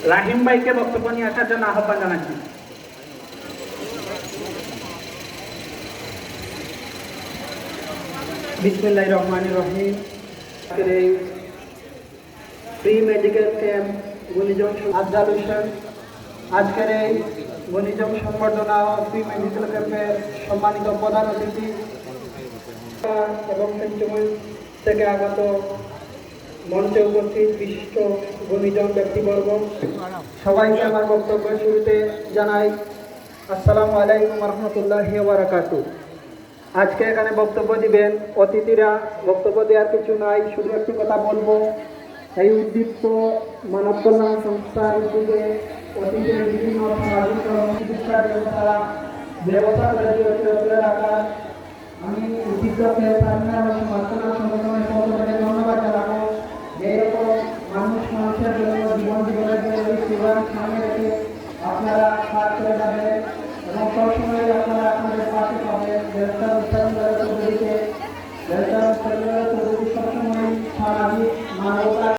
রাহিম ভাইকে বক্তব্য নিয়ে আসার জন্য আহ্বান জানাচ্ছি। বিসমিল্লাহির রহমানির রহিম। আজকের এই প্রি মেডিকেল ক্যাম্প গুণিজন আফজালুশন, আজকের এই গুণিজন সংবর্ধনা ও প্রি মেডিকেল ক্যাম্পের সম্মানিত প্রধান অতিথি এবং সেন্টিমেন্ট থেকে আগত মঞ্চে উপস্থিত বিশিষ্ট গুণীজন ব্যক্তিবর্গ, সবাইকে আমার বক্তব্য শুরুতে জানাই আসসালামু আলাইকুম রহমতুল্লাহি ওয়া বারাকাতুহু। আজকে এখানে বক্তব্য দিবেন অতিথিরা। বক্তব্য দেওয়ার কিছু নাই, শুধু একটি কথা বলবো। এই উদ্দীপ্ত মানব কল্যাণ সংস্থার উদ্যোগে অতীতের বিভিন্ন সামাজিক চিকিৎসা ব্যবস্থা করে রাখা আমি উদ্দীপ্তকে সংগঠনের পক্ষে ধন্যবাদ জানাবো। এইরকম মানুষের জন্য জীবনের জন্য সামনে রেখে আপনারা কাজ করে যাবেন এবং সবসময়